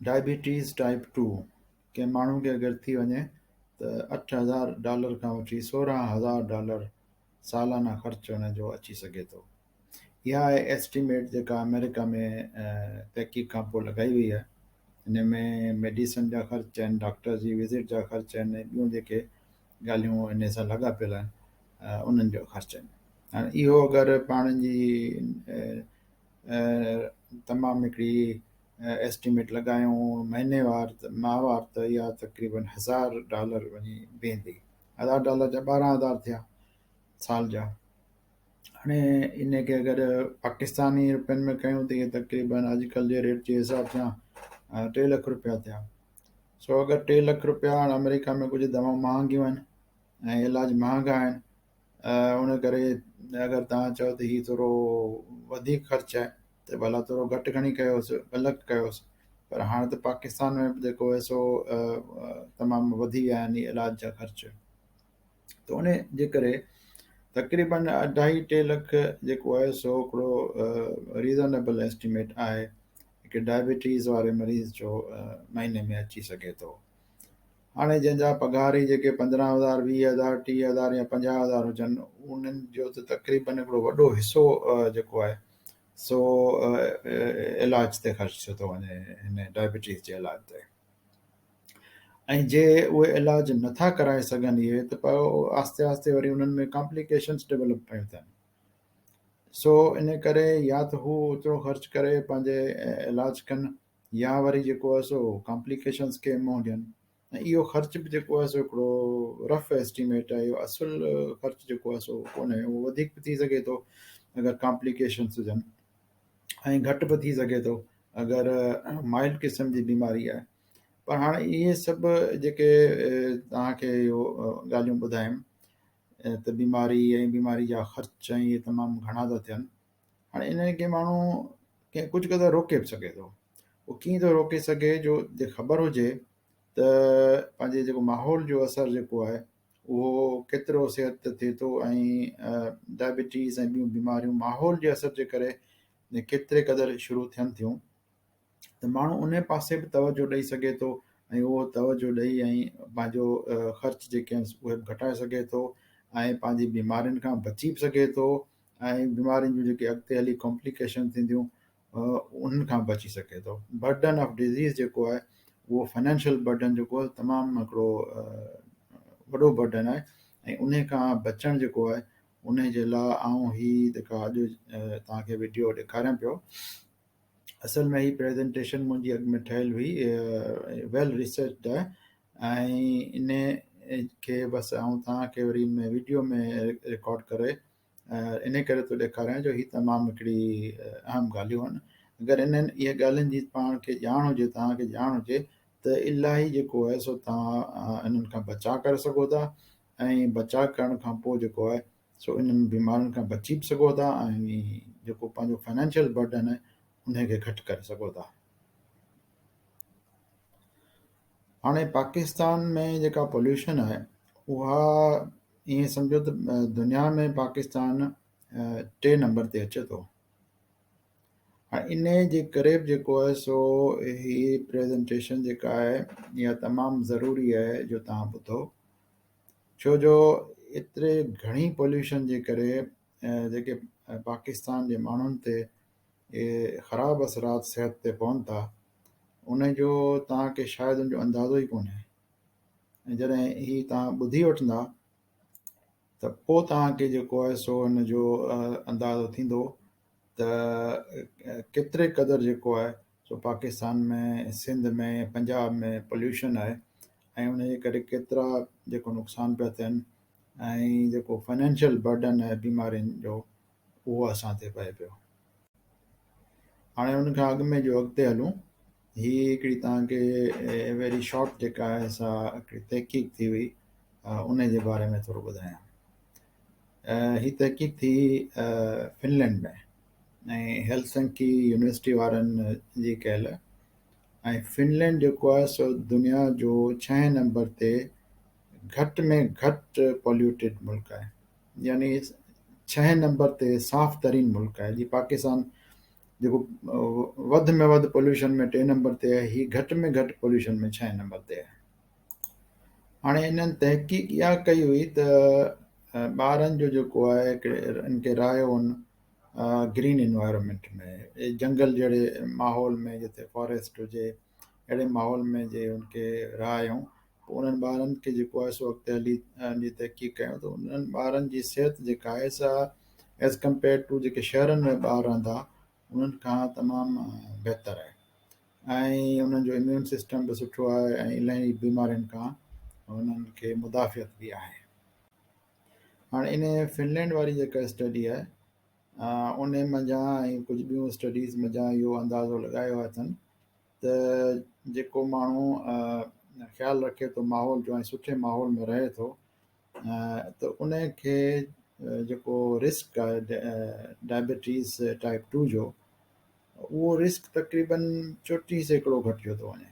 Diabetes type 2 कंहिं माण्हू खे अगरि थी वञे त $8,000 खां वठी $16,000 सालाना ख़र्चु हुन जो अची सघे थो। इहा आहे एस्टिमेट जेका अमेरिका में तहक़ीक़ खां पोइ लॻाई वई आहे। हिन में मेडिसन जा ख़र्च आहिनि, डॉक्टर जी विज़िट जा ख़र्च आहिनि, ॿियूं जेके ॻाल्हियूं इन सां लाॻापियल आहिनि उन्हनि जो ख़र्च आहिनि। हाणे इहो अगरि पाण जी तमामु हिकिड़ी एस्टिमेट लॻायूं महीनेवार त माहवार त इहा तक़रीबन $1,000 वञी बीहंदी। $1,000 जा 12,000 थिया साल जा। हाणे इन खे अगरि पाकिस्तानी रुपयनि में कयूं त इहे तक़रीबन अॼुकल्ह जे रेट जे हिसाब सां $3 लख थिया। सो अगरि $3 लख हाणे अमेरिका में कुझु दवाऊं महांगियूं आहिनि ऐं इलाज महांगा आहिनि, उन करे अगरि तव्हां चओ त हीउ थोरो वधीक ख़र्चु आहे त भला थोरो घटि खणी कयोसि, अलॻि कयोसि। पर हाणे त पाकिस्तान में बि जेको आहे सो तमामु वधी विया आहिनि इलाज जा ख़र्च। त उन जे करे तक़रीबन 2.5-3 लख जेको आहे सो हिकिड़ो रीज़नेबल एस्टिमेट आहे हिकु डायबिटीज़ वारे मरीज़ जो महीने में अची सघे थो। हाणे जंहिंजा पघार ई जेके 15,000, 20,000, 30,000 या 50,000 हुजनि, उन्हनि जो त तक़रीबन हिकिड़ो वॾो हिसो जेको आहे सो इलाज ते ख़र्च थो वञे हिन डायबिटीज़ जे इलाज ते। ऐं जे उहे इलाज नथा कराए सघनि इहे त पोइ आस्ते आस्ते वरी उन्हनि में कॉम्प्लिकेशन्स डेवलप कयूं थियनि। सो इन करे या त हू ओतिरो ख़र्च करे पंहिंजे इलाज कनि या वरी जेको आहे सो कॉम्प्लिकेशन्स खे मुंहुं ॾियनि। ऐं इहो ख़र्च बि जेको आहे सो हिकिड़ो रफ एस्टिमेट आहे। इहो असुलु ख़र्चु जेको आहे सो कोन्हे, उहो वधीक बि थी सघे थो अगरि कॉम्प्लिकेशन्स हुजनि, ऐं घटि बि थी सघे थो अगरि माइल्ड क़िस्म जी बीमारी आहे। पर हाणे इहे सभु जेके तव्हांखे इहो ॻाल्हियूं ॿुधायूं त बीमारी ऐं बीमारी जा ख़र्च ऐं इहे तमामु घणा था थियनि। हाणे इन खे माण्हू कंहिं कुझु क़दुरु रोके बि सघे थो। उहो कीअं थो रोके सघे, जो जे ख़बर हुजे त पंहिंजे जेको माहौल जो असरु जेको आहे उहो केतिरो सिहत ते थिए थो, ऐं डायबिटीज़ ऐं ॿियूं बीमारियूं माहौल जे असर जे करे केतिरे क़दुरु शुरू थियनि थियूं, त माण्हू उन पासे बि तवजो ॾेई सघे थो ऐं उहो तवजो ॾेई ऐं पंहिंजो ख़र्च जेके आहिनि उहे बि घटाए सघे थो ऐं पंहिंजी बीमारियुनि खां बची बि सघे थो ऐं बीमारियुनि जूं जेके अॻिते हली कॉम्प्लिकेशन थींदियूं उन्हनि खां बची सघे थो। बर्डन ऑफ डिज़ीज़ जेको आहे उहो फाइनेंशियल बर्डन जेको आहे तमामु हिकिड़ो वॾो बर्डन आहे, ऐं उन खां बचणु जेको आहे उन जे लाइ आऊं हीअ जेका अॼु तव्हांखे वीडियो ॾेखारियां पियो, असल में ही प्रेज़ेंटेशन मुंहिंजी अॻु में ठहियलु हुई, वेल रिसर्च्ड आहे, ऐं इन खे बसि आऊं तव्हांखे वरी में वीडियो में रिकॉर्ड करे इन करे थो ॾेखारियां जो हीअ तमामु हिकिड़ी अहम ॻाल्हियूं आहिनि। अगरि इन्हनि इहे ॻाल्हियुनि जी पाण खे ॼाण हुजे, तव्हांखे ॼाण हुजे त इलाही जेको आहे सो तव्हां इन्हनि खां बचाव करे सघो था, ऐं बचाव करण खां पोइ जेको आहे सो इन्हनि बीमारियुनि खां बची बि सघो था, ऐं जेको पंहिंजो फाइनेंशियल बर्डन आहे उनखे घटि करे सघो था। हाणे पाकिस्तान में जेका पॉल्यूशन आहे उहा ईअं सम्झो त दुनिया में पाकिस्तान 3 नंबर ते अचे थो। हाणे इन जे करे बि जेको आहे सो हीअ प्रेज़ेंटेशन जेका आहे इहा तमामु ज़रूरी आहे जो तव्हां ॿुधो, छो जो एतिरे घणी पॉल्यूशन जे करे जेके पाकिस्तान जे माण्हुनि ते ख़राबु असरात सिहत ते पवनि था, उनजो तव्हांखे शायदि उनजो अंदाज़ो ई कोन्हे। ऐं जॾहिं ही तव्हां ॿुधी वठंदा त पोइ तव्हांखे जेको आहे सो हुनजो अंदाज़ो थींदो त केतिरे क़दुरु जेको आहे सो पाकिस्तान में, सिंध में, पंजाब में पॉल्यूशन आहे, ऐं उन जे करे केतिरा जेको नुक़सान पिया थियनि, ऐं जेको फाइनेंशियल बर्डन आहे बीमारियुनि जो उहो असां ते पए पियो। हाणे उन खां अॻु में जो अॻिते हलूं, हीअ हिकिड़ी तव्हांखे वेरी शॉर्ट जेका आहे सा हिकिड़ी तहक़ीक़ थी हुई, उन जे बारे में थोरो ॿुधायां। ही तहक़ीक़ थी फिनलैंड में, ऐं हेलसिंकी यूनिवर्सिटी वारनि जी कयल, ऐं फिनलैंड जेको आहे सो दुनिया जो 6 नंबर ते घटि में घटि पॉल्यूटेड मुल्क आहे, यानी 6 नंबर ते साफ़ तरीन मुल्क आहे। जी पाकिस्तान जेको वधि में वधि पोल्यूशन में 3 नंबर ते आहे, हीउ घटि में घटि पोल्यूशन में 6 नंबर ते आहे। हाणे इन्हनि तहक़ीक़ इहा कई हुई त ॿारनि जो जेको आहे इनखे रहियो हुन ग्रीन इन्वायरमेंट में, जंगल जहिड़े माहौल में, जिते फॉरेस्ट हुजे, अहिड़े माहौल में जे उनखे रहायूं, पोइ उन्हनि ॿारनि खे जेको आहे सो अॻिते हली जी तहक़ीक़ कयूं त उन्हनि ॿारनि जी सिहत जेका आहे सा एज़ कम्पेयर टू जेके शहरनि में ॿार रहंदा उन्हनि खां तमामु बहितर आहे, ऐं उन्हनि जो इम्यून सिस्टम बि सुठो आहे, ऐं इलाही बीमारियुनि खां उन्हनि खे मुदाफ़ियत बि आहे। हाणे इन फिनलैंड वारी जेका स्टडी आहे उन मंझां ऐं कुझु ॿियूं स्टडीज़ मंझां इहो अंदाज़ो लॻायो आहे अथनि त जेको माण्हू ख़्यालु रखे थो माहौल जो ऐं सुठे माहौल में रहे थो त उन खे जेको रिस्क आहे डायबिटीज़ टाइप 2 जो, उहो रिस्क तक़रीबन 34% घटिजो थो वञे।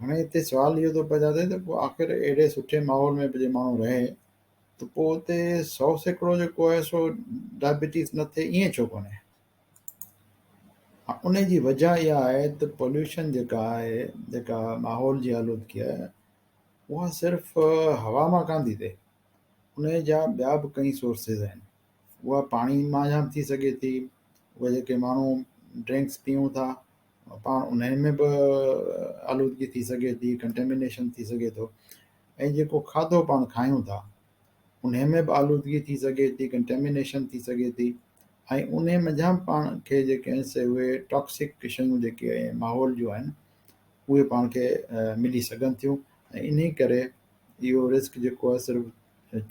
हाणे हिते सुवालु इहो थो पैदा थिए त पोइ आख़िर एॾे सुठे माहौल में बि जे माण्हू रहे त पोइ हुते 100% जेको आहे सो डायबिटीज़ न थिए, ईअं छो कोन्हे? उन जी वजह इहा आहे त पोल्यूशन जेका आहे, जेका माहौल जी आलूदगी आहे, उहा सिर्फ़ु हवा मां कान थी थिए, उन जा ॿिया बि कई सोर्सिस आहिनि। उहा पाणी मां थी सघे थी, उहे जेके माण्हू ड्रिंक्स पीयूं था पाण उन्हनि में बि आलूदगी थी सघे थी, कंटेमिनेशन थी सघे थो, ऐं जेको खाधो पाण खायूं था उन में बि आलूदगी थी सघे थी, कंटेमिनेशन थी सघे थी, ऐं उन मंझां पाण खे जेके आहिनि से उहे टॉक्सिक शयूं जेके माहौल जूं आहिनि उहे पाण खे मिली सघनि थियूं, ऐं इन करे इहो रिस्क जेको आहे सिर्फ़ु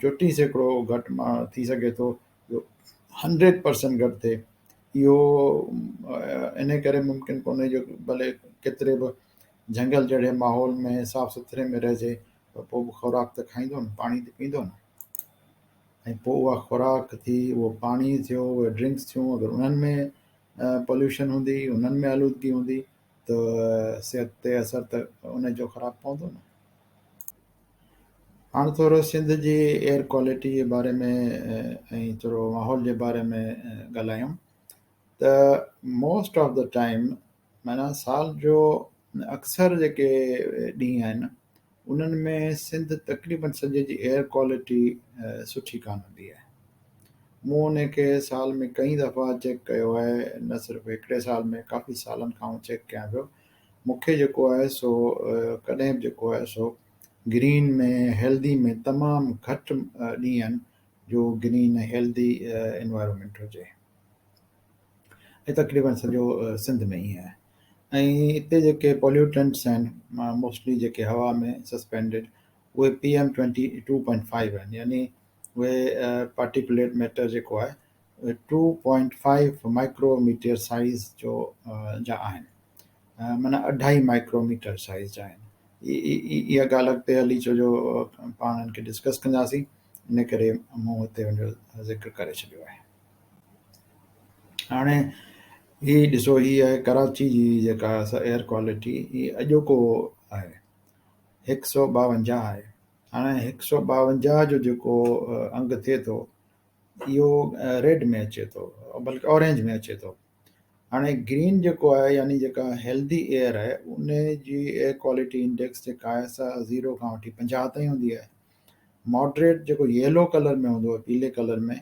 34% घटि मां थी सघे थो, 100% घटि थिए इहो इन करे मुमकिन कोन्हे जो भले केतिरे बि झंगल जहिड़े माहौल में साफ़ सुथरे में रहिजे त पोइ बि ख़ुराक त खाईंदो न, पाणी त पींदो न, ऐं पोइ उहा ख़ुराक थी, उहो पाणी थियो, उहे ड्रिंक्स थियूं, अगरि उन्हनि में पॉल्यूशन हूंदी, उन्हनि में आलूदगी हूंदी त सिहत ते असरु त उनजो ख़राबु पवंदो न। हाणे थोरो सिंध जी एयर क्वालिटी जे बारे में ऐं थोरो माहौल जे बारे में ॻाल्हायूं त मोस्ट ऑफ द टाइम माना साल जो अक्सर जेके ॾींहं आहिनि उन्हनि में सिंध तक़रीबन सॼे जी एयर क्वालिटी सुठी कान हूंदी आहे। मूं उन खे साल में कई दफ़ा चेक कयो आहे, न सिर्फ़ु हिकिड़े साल में, काफ़ी सालनि खां चेक कयां पियो। मूंखे जेको आहे सो कॾहिं बि जेको आहे सो ग्रीन में हेल्दी में तमामु घटि ॾींहं आहिनि जो ग्रीन हेल्दी इन्वायरमेंट हुजे, ऐं तक़रीबन सॼो सिंध में ईअं आहे। ऐं हिते जेके पॉल्यूटेंट्स आहिनि मोस्टली जेके हवा में सस्पेंडेड उहे PM22.5 आहिनि, यानी उहे पार्टिकुलेट मैटर जेको आहे 2.5 माइक्रोमीटर साइज़ जो जा आहिनि, माना 2.5 माइक्रोमीटर साइज़ जा आहिनि। इहा ॻाल्हि अॻिते हली छो जो पाण हिन खे डिस्कस कंदासीं, इन करे मूं हिते हुनजो ज़िक्र करे छॾियो आहे। हाणे हीअ ॾिसो, हीअ आहे कराची जी जेका एयर क्वालिटी, हीअ अॼोको आहे 152 आहे। हाणे 152 जो जेको अंग थिए थो इहो रेड में अचे थो, बल्कि ऑरेंज में अचे थो। हाणे ग्रीन जेको आहे यानी जेका हेल्दी एयर आहे उन जी एयर क्वालिटी इंडेक्स जेका आहे सा 0 खां वठी 50 ताईं हूंदी आहे। मॉडरेट जेको येलो कलर में हूंदो आहे, पीले कलर में,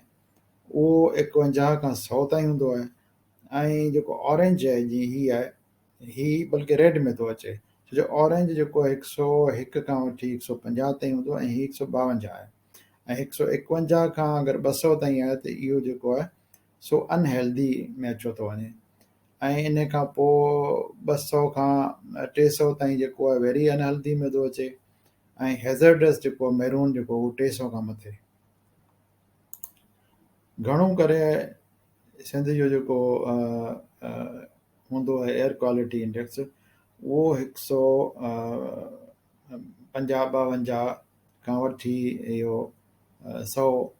उहो 51 खां 100 ताईं हूंदो आहे। ऐं जेको ऑरेंज आहे जीअं हीअ आहे, हीअ बल्कि रेड में थो अचे, छो जो ऑरेंज जेको आहे 101 खां वठी 150 ताईं हूंदो आहे, ऐं हीअ 152 आहे, ऐं 151 खां अगरि 200 ताईं आहे त इहो जेको आहे सो अनहेल्दी में अचो थो वञे, ऐं इन खां पोइ 200 खां 300 ताईं जेको आहे वेरी अनहेल्दी में थो अचे, ऐं हैज़र्डस जेको मैरून जेको उहो 300 खां मथे। घणो करे सिंध जो जेको हूंदो आहे एयर क्वालिटी इंडेक्स उहो 150-52 खां वठी इहो 100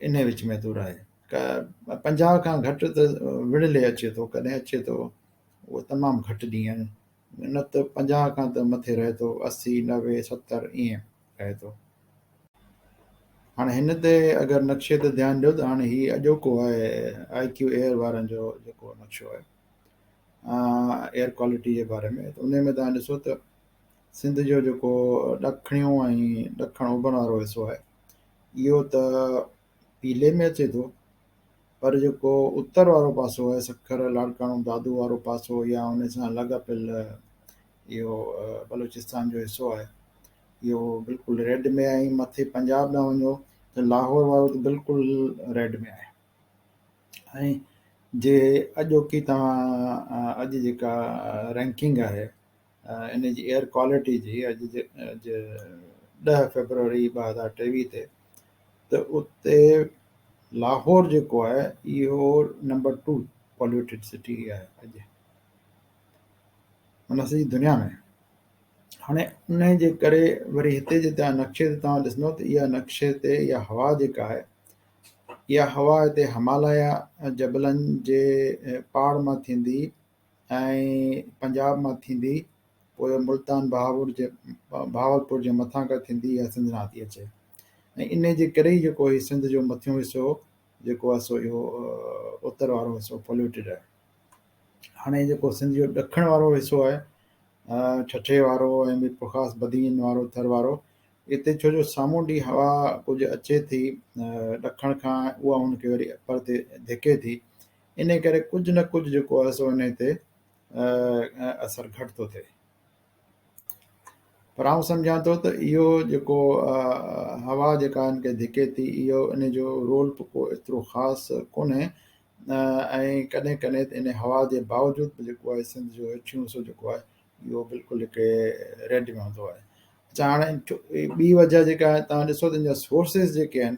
इन विच में थो रहे। 50 खां घटि त विड़ले अचे थो, कॾहिं अचे थो, उहो तमामु घटि ॾींहं आहिनि, न त 50 खां त मथे रहे थो, 80, 90, 70 ईअं रहे थो। हाणे हिन ते अगरि नक्शे ते ध्यानु ॾियो त हाणे हीअ अॼोको आहे IQ एयर वारनि जो जेको नक्शो आहे एयर क्वालिटी जे बारे में, त उन में तव्हां ॾिसो त सिंध जो जेको ॾखिणियो ऐं ॾखण ओभर वारो हिसो आहे इहो त पीले में अचे थो, पर जेको उत्तर वारो पासो आहे सखर लाड़काणो दादू वारो पासो या उन सां लॻापियल इहो बलूचिस्तान जो हिसो आहे इहो बिल्कुलु रेड में आहे। ऐं मथे पंजाब ॾांहुं वञो त लाहौर वारो त बिल्कुलु रेड में आहे। ऐं जे अॼोकी तव्हां अॼु जेका रैंकिंग आहे इन जी एयर क्वालिटी जी अॼु जे 10 फरवरी 2023 ते, त उते लाहौर जेको आहे इहो नंबर 2 पॉल्यूटेड सिटी आहे अॼु हुन सॼी दुनिया में। हाणे उन जे करे वरी हिते जे तव्हां नक्शे ते तव्हां ॾिसंदो त इहा नक्शे ते इहा हवा जेका आहे इहा हवा हिते हिमालया जबलनि जे पहाड़ मां थींदी ऐं पंजाब मां थींदी, पोइ मुल्तान बहावलपुर जे मथां खां थींदी इहा सिंध मां थी अचे। ऐं इन जे करे ई जेको हीउ सिंध जो मथियों हिसो जेको आहे सो इहो उत्तर वारो हिसो पॉल्यूटेड आहे। हाणे जेको सिंध जो ॾखण वारो हिसो आहे छठे वारो ऐं ॿियो ख़ासि बदीन वारो थर वारो, हिते छो जो सामूंडी हवा कुझु अचे थी ॾखण खां, उहा हुनखे वरी परते धिके थी, इन करे कुझु न कुझु जेको आहे सो इन ते असरु घटि थो थिए। पर आउं सम्झां थो त इहो जेको हवा जेका हिनखे धिके थी इहो इन जो रोल को एतिरो ख़ासि कोन्हे ऐं कॾहिं कॾहिं त इन हवा जे बावजूदि बि जेको आहे सिंध जो हेठियों हिसो जेको आहे इहो बिल्कुलु हिकिड़े रेड में हूंदो आहे। अच्छा हाणे ॿी वजह जेका आहे तव्हां ॾिसो त हिन जा सोर्सिस जेके आहिनि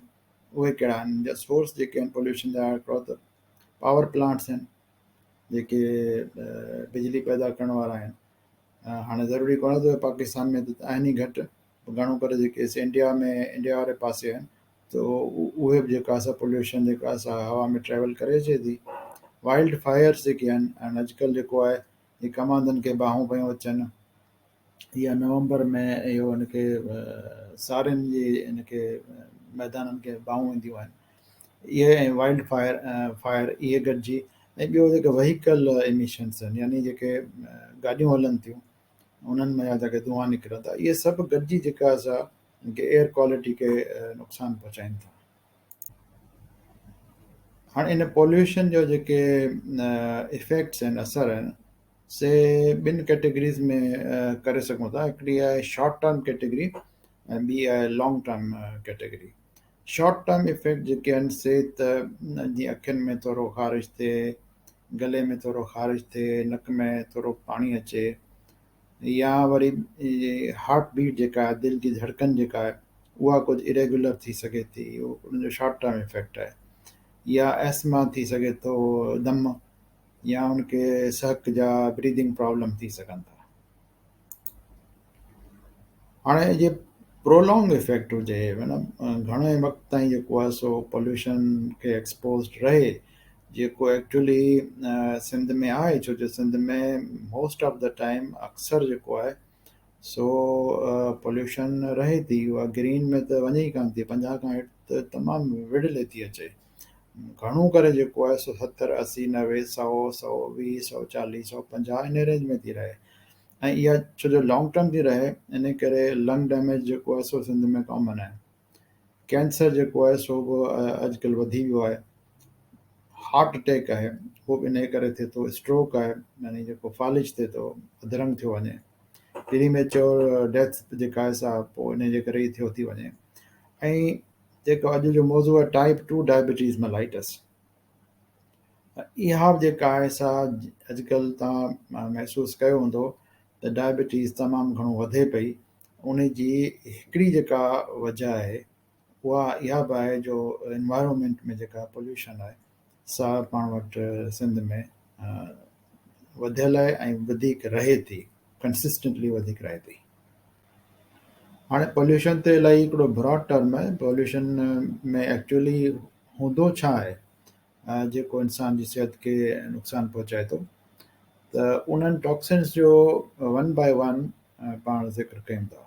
उहे कहिड़ा आहिनि। हिन जा सोर्स जेके आहिनि पोल्यूशन जा हिकिड़ो त पावर प्लांट्स आहिनि जेके बिजली पैदा करण वारा आहिनि। हाणे ज़रूरी कोन्हे त पाकिस्तान में त आहिनि ई घटि, घणो करे जेके इंडिया वारे पासे आहिनि त उहे बि जेका असां पोल्यूशन जेका असां हवा में ट्रेवल करे अचे थी। वाइल्ड फायर्स जेके आहिनि ऐं अॼुकल्ह जेको आहे ही कमांदनि खे बाहूं पियूं अचनि, या नवंबर में इहो हिनखे साड़ियुनि जी हिनखे मैदाननि खे बाहूं ईंदियूं आहिनि, इहे ऐं वाइल्ड फायर इहे गॾिजी, ऐं ॿियो जेके वहीकल एमिशन्स आहिनि यानी जेके गाॾियूं हलनि थियूं उन्हनि में जेके धुआ निकिरनि था, इहे सभु गॾिजी जेका असां एयर क्वालिटी खे नुक़सानु पहुचाइनि था। हाणे इन पॉल्यूशन जो जेके इफेक्ट्स आहिनि असर आहिनि से ॿिनि कैटेगरीज़ में करे सघूं था। हिकिड़ी आहे शॉर्ट टर्म कैटेगरी ऐं ॿी आहे long term category. Short term effect जेके आहिनि से त जीअं अखियुनि में थोरो ख़ारिश थिए, गले में थोरो ख़ारिश थिए, नक में थोरो पाणी अचे, या वरी हार्ट बीट जेका आहे दिलि जी धड़कन जेका आहे उहा कुझु इरेगुलर थी सघे थी, उहो उनजो शॉर्ट टर्म इफेक्ट आहे। या एस्मा थी सघे थो, दम, या उनखे सहक जा ब्रीदिंग प्रॉब्लम थी सघनि था। हाणे जे प्रोलॉन्ग इफेक्ट हुजे मतिलबु घणे वक़्तु ताईं जेको आहे सो पॉल्यूशन खे एक्सपोज़ रहे, जेको एक्चुअली सिंध में आहे, छो जो सिंध में मोस्ट ऑफ द टाइम अक्सर जेको आहे सो पॉल्यूशन रहे थी, उहा ग्रीन में त वञे ई कान थी, 50 खां हेठि त तमामु विड़िले थी अचे। घणो करे जेको आहे सो 70, 80, 90, 100, 120, 140, 150 इन रेंज में थी रहे। ऐं इहा छो जो लॉन्ग टर्म थी रहे इन करे लंग डैमेज जेको आहे सो सिंध में कॉमन आहे। कैंसर जेको आहे सो बि अॼुकल्ह वधी वियो आहे। हार्ट अटैक आहे उहो बि इन करे थिए थो। स्ट्रोक आहे यानी जेको फालिज थिए थो, अधरंग थियो वञे, प्रीमेच्योर डेथ जेका आहे सा पोइ इन जे करे ई थियो थी वञे। ऐं जेको अॼु जो मौज़ू आहे टाइप 2 डायबिटीज़ mellitus, इहा बि जेका आहे सा अॼुकल्ह तव्हां महसूसु कयो हूंदो त डायबिटीज़ तमामु घणो वधे पई। उन जी हिकिड़ी जेका वजह आहे उहा इहा बि आहे जो एनवायरमेंट में जेका पोल्यूशन आहे सा पाण वटि सिंध में वधियल आहे ऐं वधीक रहे थी, कंसिस्टेंटली वधीक रहे थी। हाणे पॉल्यूशन ते इलाही हिकिड़ो ब्रॉड टर्म आहे। पॉल्यूशन में एक्चुअली हूंदो छा आहे जेको इंसान जी सिहत खे नुक़सानु पहुचाए थो, त उन्हनि टॉक्सिन्स जो वन बाय वन पाण ज़िक्र कयूं था।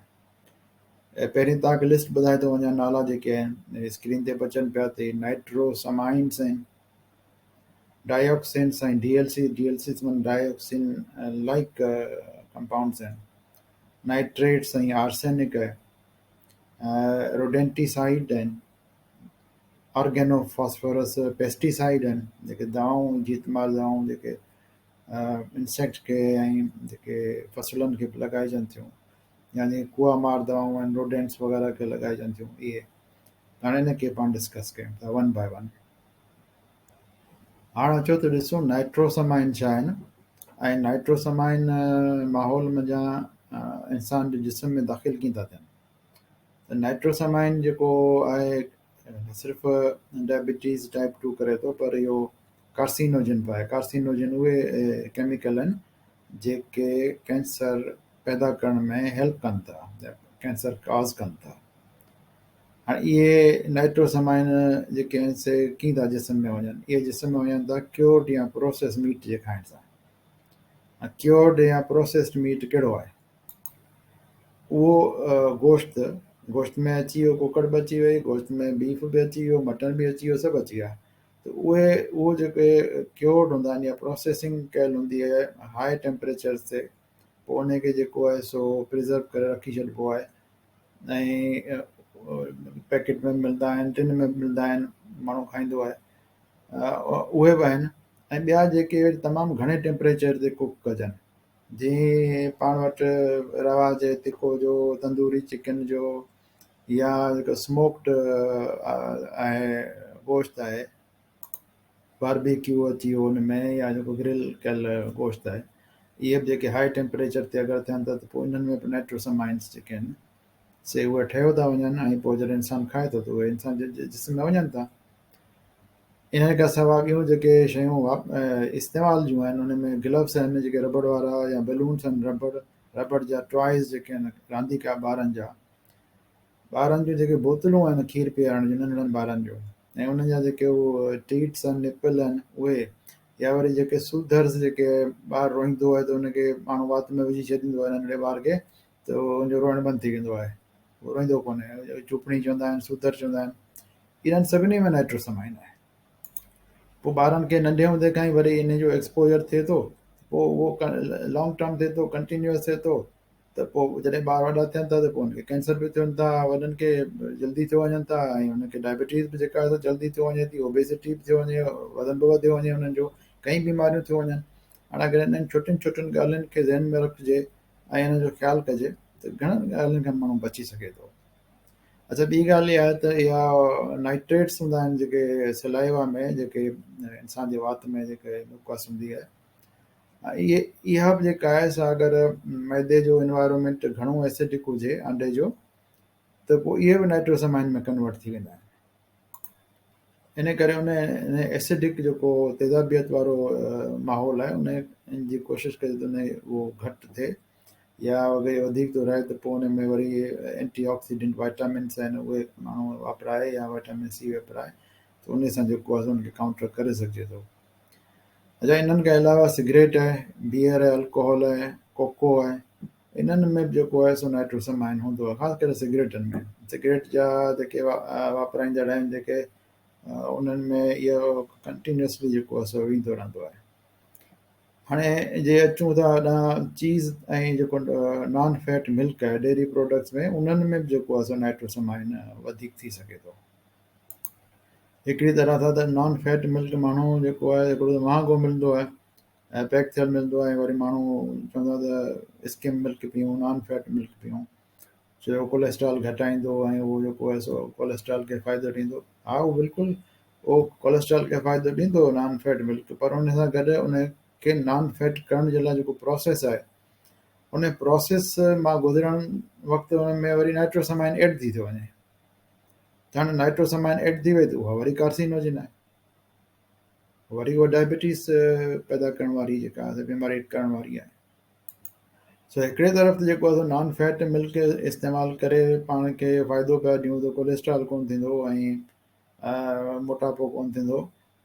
पहिरीं तव्हांखे लिस्ट ॿुधाए थो वञा नाला जेके आहिनि स्क्रीन ते बि अचनि पिया ते नाइट्रोसमाइन्स आहिनि, डायोक्सिन्स ऐं डीएलसी माना डायोक्सिन लाइक कंपाउंड्स आहिनि, नाइट्रेट्स ऐं आर्सेनिक आहे, रोडेंटिसाइड आहिनि, ऑर्गेनोफॉस्फोरस पेस्टिसाइड आहिनि जेके दवाऊं जी इस्तेमालु दवाऊं जेके इंसेक्ट खे ऐं जेके फसलनि खे लॻाइजनि थियूं, यानी कुआ मार दवाऊं आहिनि रोडेंट्स वग़ैरह खे लॻाइजनि थियूं इहे। हाणे इनखे पाण डिस्कस कयूं था वन बाय वन। हाणे अचो त ॾिसूं नाइट्रोसमाइन छा आहिनि ऐं नाइट्रोसमाइन माहौल में जा इंसान जे जिस्म में दाख़िल कीअं था थियनि। त नाइट्रोसमाइन जेको आहे सिर्फ़ु डायबिटीज़ टाइप 2 करे थो, पर इहो कार्सिनोजन बि आहे। कार्सिनोजन उहे केमिकल आहिनि जेके कैंसर पैदा करण में हेल्प कनि था, कैंसर काज़ कनि था। हाणे इहे नाइट्रोसमाइन जेके आहिनि से कीअं था जिस्म में वञनि, इहे जिस्म में वञनि था क्योर्ड या प्रोसेस मीट जे खाइण सां। क्योर्ड या प्रोसेस्ड मीट कहिड़ो आहे? उहो गोश्त में अची वियो, कुकड़ बि अची वई, गोश्त में बीफ बि अची वियो, मटन बि अची वियो, सभु अची विया। त उहो जेके क्योर्ड हूंदा आहिनि या प्रोसेसिंग कयल हूंदी आहे हाई टेम्परेचर ते, पोइ उनखे जेको आहे सो प्रिज़र्व करे रखी छॾिबो आहे ऐं पैकेट में मिलंदा आहिनि, टिन में मिलंदा आहिनि, माण्हू खाईंदो आहे, उहे बि आहिनि। ऐं ॿिया जेके तमामु घणे टेम्परेचर ते कुक कजनि, जीअं पाण वटि रवाज आहे तिखो जो, तंदूरी चिकन जो, या जेको स्मोक्ड आहे गोश्त आहे, बारबेक्यू अची वियो हुन में, या जेको ग्रिल कयल गोश्त आहे, इहे बि जेके हाई टेम्परेचर ते अगरि थियनि था त पोइ इन्हनि में बि नाइट्रोसमाइन्स जेके आहिनि से उहे ठहियो था वञनि ऐं पोइ जॾहिं इंसानु खाए थो त उहे इंसान जे जिस्म में वञनि था। इन खां सवाइ ॿियूं जेके शयूं इस्तेमालु जूं आहिनि उन में ग्लव्स आहिनि जेके रबड़ वारा, या बलून्स आहिनि रबड़ जा टॉयज़ जेके आहिनि रांदीका ॿारनि जूं जेके बोतलूं आहिनि खीर पीआरण जूं नंढड़नि ॿारनि जूं, ऐं उन्हनि जा जेके उहे टीट्स आहिनि निपल आहिनि उहे, या वरी जेके सूधर्स जेके ॿारु रोईंदो आहे त उनखे माण्हू वात में विझी छॾींदो आहे नंढड़े ॿार खे, त उनजो रोइणु बंदि थी वेंदो आहे, उहो रोईंदो कोन्हे। चुपड़ी चवंदा आहिनि, सूधर चवंदा आहिनि, इन्हनि सभिनी में नाइट्रोसमाइन आहे। पोइ ॿारनि खे नंढे हूंदे खां ई वरी इन जो एक्सपोजर थिए थो, पोइ उहो लॉन्ग टर्म थिए थो, कंटिन्यूअस थिए थो, त पोइ जॾहिं ॿार वॾा थियनि था त पोइ उनखे कैंसर बि थियनि था, वॾनि खे जल्दी थी वञनि था, ऐं उनखे डायबिटीज़ बि जेका आहे जल्दी थी वञे थी, ओबेसिटी बि थी वञे, वज़न बि वधी वञे उन्हनि जो, कई बीमारियूं थी वञनि। हाणे अगरि इन्हनि छोटियुनि ॻाल्हियुनि खे ज़हन में रखिजे ऐं हिन जो ख़्यालु कजे त घणनि ॻाल्हियुनि खां माण्हू बची सघे थो। अच्छा, ॿी ॻाल्हि इहा आहे त इहा नाइट्रेट्स हूंदा आहिनि जेके सलाइवा में, जेके इंसान जे वात में जेके मुकस हूंदी आहे, इहा बि जेका आहे सा अगरि मैदे जो इन्वायरमेंट घणो एसिडिक हुजे अंडे जो, त पोइ इहे बि नाइट्रोसमाइन में कन्वर्ट थी वेंदा आहिनि। इन करे उन एसिडिक जेको तेज़ाबियत वारो माहौल आहे उन जी कोशिशि कजे त उहो घटि थिए, या अगरि वधीक थो रहे त पोइ उन में वरी एंटी ऑक्सीडेंट वाइटामिन्स आहिनि उहे माण्हू वापराए, या विटामिन सी वापराए, त उन सां जेको आहे उनखे काउंटर करे सघिजे थो। अच्छा, इन्हनि खां अलावा सिगरेट आहे, बियर आहे, अल्कोहल आहे, कोको आहे, इन्हनि में बि जेको आहे सो नाइट्रोसमाइन हूंदो आहे, ख़ासि करे सिगरेटनि में। सिगरेट जा जेके वापराईंदड़ आहिनि जेके, उन्हनि में इहो कंटिन्यूअसली जेको आहे सो ईंदो रहंदो आहे। हाणे जे अचूं था होॾां चीज़ ऐं जेको नॉन फैट मिल्क आहे डेयरी प्रोडक्ट्स में, उन्हनि में बि जेको आहे सो नाइट्रोसमाइन वधीक थी सघे थो। हिकिड़ी तरह सां त नॉन फैट मिल्क माण्हू जेको आहे हिकिड़ो त महांगो मिलंदो आहे ऐं पैक थियल मिलंदो आहे, वरी माण्हू चवंदो आहे त स्किम मिल्क पियूं, नॉन फैट मिल्क पियूं, छो कोलेस्ट्रॉल घटाईंदो ऐं उहो जेको आहे सो कोलेस्ट्रॉल खे फ़ाइदो ॾींदो। हा, उहो बिल्कुलु उहो कोलेस्ट्रॉल खे फ़ाइदो ॾींदो नॉन फैट मिल्क, पर उन सां गॾु उनखे नॉन फैट करण जे लाइ जेको प्रोसेस आहे, उन प्रोसेस मां गुज़रण वक़्तु उन में वरी नाइट्रोसमाइन एड थी थो वञे। त हाणे नाइट्रोसमाइन एड थी वई त उहा वरी कार्सिनोजिन आहे, वरी उहा डायबिटीज़ पैदा करण वारी जेका आहे बीमारी करण वारी आहे। सो हिकिड़े तरफ़ ते जेको आहे नॉन फैट मिल्क इस्तेमालु करे पाण खे फ़ाइदो पिया ॾियूं त कोलेस्ट्रॉल कोन थींदो ऐं मोटापो कोन थींदो।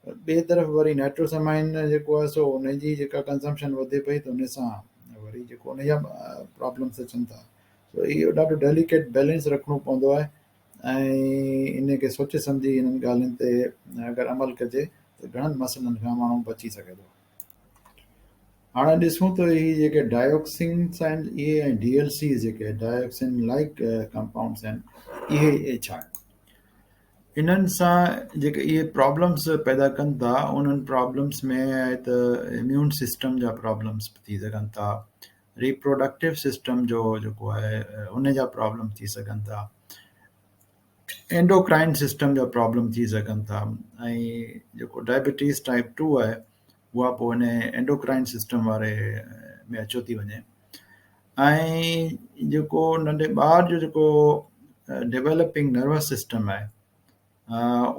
ॿिए तरफ़ वरी नाइट्रोसमाइन जेको आहे सो उनजी जेका कंज़म्पशन वधे पई त उन सां वरी जेको उन जा प्रॉब्लम्स अचनि था, सो इहो ॾाढो डेलिकेट बैलेंस रखिणो पवंदो आहे ऐं इन खे सोचे सम्झी हिननि ॻाल्हियुनि ते अगरि अमल कजे त घणनि मसइलनि खां माण्हू बची सघे थो। हाणे ॾिसूं त इहे जेके डायोक्सिन्स आहिनि इहे ऐं DLC जेके डायोक्सिन लाइक कंपाउंड्स आहिनि इहे छा आहिनि? इन्हनि सां जेके इहे प्रॉब्लम्स पैदा कनि था उन्हनि प्रॉब्लम्स में आहे त इम्यून सिस्टम जा प्रॉब्लम्स थी सघनि था, रिप्रोडक्टिव सिस्टम जो जेको आहे उन जा प्रॉब्लम थी सघनि था, एंडोक्राइन सिस्टम जा प्रॉब्लम थी सघनि था ऐं जेको डायबिटीज़ टाइप 2 आहे उहा पोइ हिन एंडोक्राइन सिस्टम वारे में अचो थी वञे। ऐं जेको नंढे ॿार जो जेको डेवलपिंग नर्वस सिस्टम आहे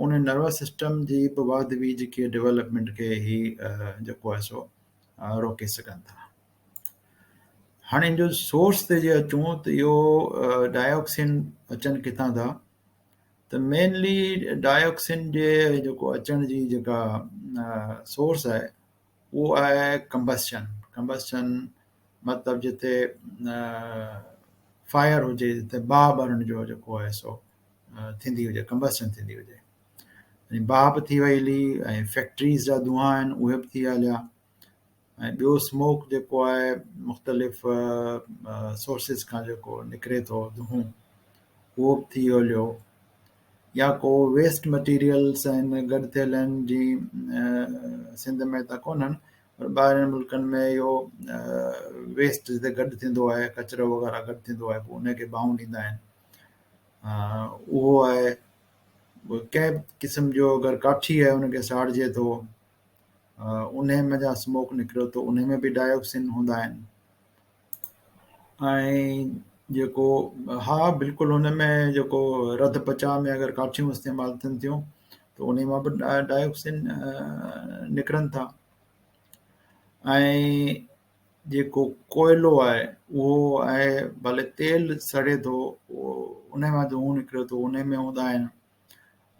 उन नर्वस सिस्टम जी बि वाधवी जेकी डेवलपमेंट खे ई जेको आहे सो रोके सघनि था। हाणे इन जो सोर्स ते जे अचूं त इहो डायोक्सिन अचनि किथां था त मेनली डायोक्सिन जे जेको अचण जी जेका सोर्स आहे उहो आहे कंबस्शन मतिलबु जिते फायर हुजे, जिते बाहि ॿरण जो जेको आहे सो थींदी हुजे, कंबस्शन थींदी हुजे, ऐं बाहि बि थी वई हली ऐं फैक्ट्रीज़ जा धुआ आहिनि उहे बि थी हलिया ऐं ॿियो स्मोक जेको आहे मुख़्तलिफ़ सोर्सिस खां जेको निकिरे थो धुओं उहो बि थी हलियो, या को वेस्ट मटीरियल्स आहिनि गॾु थियल आहिनि जीअं सिंध में त कोन्हनि पर ॿाहिरि मुल्कनि में इहो वेस्ट जिते गॾु थींदो आहे कचिरो वग़ैरह गॾु थींदो आहे पोइ उनखे बाहूं ॾींदा आहिनि, उहो आहे। कंहिं क़िस्म जो अगरि काठी आहे उनखे साड़िजे थो उन में जा स्मोक निकिरे थो उन में बि डायोक्सिन हूंदा आहिनि। ऐं जेको हा बिल्कुलु हुन में जेको रध पचाव में अगरि काठियूं इस्तेमालु थियनि थियूं त उन मां बि डायोक्सिन निकिरनि था। ऐं जेको कोयलो आहे उहो आहे भले तेल सड़े थो उन मां धुओं निकिरे थो उन में हूंदा आहिनि।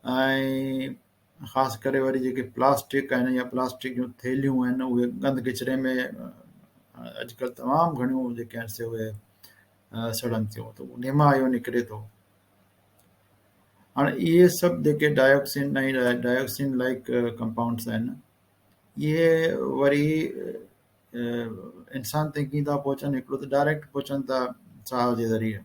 ऐं ख़ासि करे वरी जेके प्लास्टिक आहिनि या प्लास्टिक जूं थेलियूं आहिनि उहे गंद किचिरे में अॼुकल्ह तमामु घणियूं जेके आहिनि से उहे सड़नि थियूं त उन मां इहो निकिरे थो। हाणे इहे सभु जेके डायोक्सिन ऐं डायोक्सिन लाइक कंपाउंड्स आहिनि इहे वरी इंसान ताईं कीअं था पहुचनि, हिकिड़ो त डायरेक्ट पहुचनि था साह जे ज़रिए,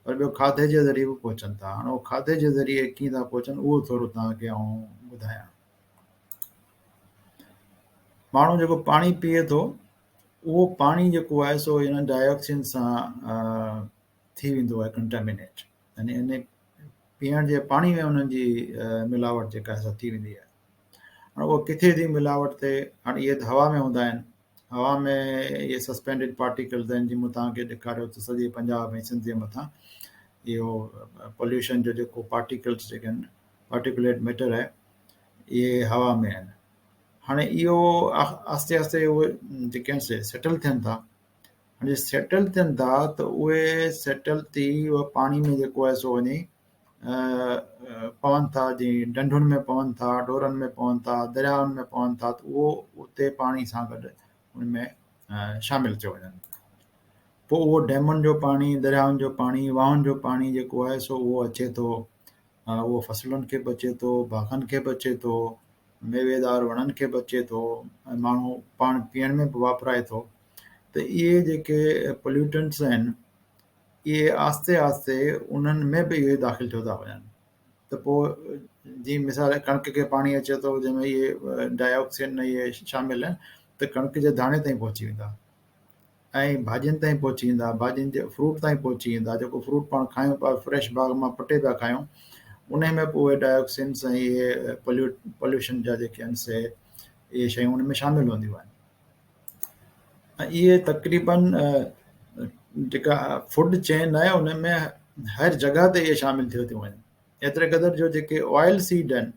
पर ॿियो खाधे जे ज़रिए बि पहुचनि था। हाणे उहो खाधे जे ज़रिए कीअं था पहुचनि उहो थोरो तव्हांखे आउं ॿुधायां। माण्हू जेको पाणी पीए थो उहो पाणी जेको आहे सो इन डायोक्सिन सां थी वेंदो आहे कंटेमिनेट, यानी इन पीअण जे पाणी में उन्हनि जी मिलावट जेका आहे सा थी वेंदी आहे। हाणे उहो किथे थी मिलावट थिए, हाणे इहे त हवा में हूंदा आहिनि, हवा में इहे सस्पेंडेड पार्टिकल्स आहिनि जीअं मूं तव्हांखे ॾेखारियो त सॼे पंजाब ऐं सिंध जे मथां इहो पॉल्यूशन जो जेको पार्टिकल्स जेके आहिनि पार्टिकुलेट मैटर आहे इहे हवा में आहिनि। हाणे इहो आस्ते आस्ते उहे जेके आहिनि से सेटल थियनि था, हाणे सेटल थियनि था त उहे सेटल थी उहो पाणी में जेको आहे सो वञी पवनि था, जीअं ढंढुनि में पवनि था, डोरनि में पवनि था, दरियाउनि में पवनि था त उहो उते पाणी सां गॾु उन में शामिलु थी वञनि। पोइ उहो डैमुनि जो पाणी, दरियाउनि जो पाणी, वाहुनि जो पाणी जेको आहे सो उहो अचे थो, उहो फसलुनि खे बि अचे थो, बाग़नि खे बि अचे थो, मेवेदार वणनि खे बि अचे थो, ऐं माण्हू पाण पीअण में बि वापराए थो। त इहे जेके पोल्यूटेंट्स आहिनि इहे आस्ते आस्ते उन्हनि में बि इहे दाख़िल थियो था वञनि। त पोइ जीअं मिसाल कणिक खे पाणी अचे थो जंहिंमें इहे डायोक्सिन इहे शामिलु आहिनि त कणिक जे दाणे ताईं पहुची वेंदा ऐं भाॼियुनि ताईं पहुची वेंदा, भाॼियुनि जे फ्रूट ताईं पहुची वेंदा, जेको फ्रूट पाण खायूं पिया फ्रेश बाग मां पटे पिया खायूं उन में बि उहे डायोक्सिन्स ऐं इहे पॉल्यूशन जा जेके आहिनि से इहे शयूं उन में शामिलु हूंदियूं आहिनि। ऐं इहे तक़रीबन जेका फूड चेन आहे उन में हर जॻह ते इहे शामिलु थियो थियूं वञनि। एतिरे क़दुरु जो जेके ऑयल सीड आहिनि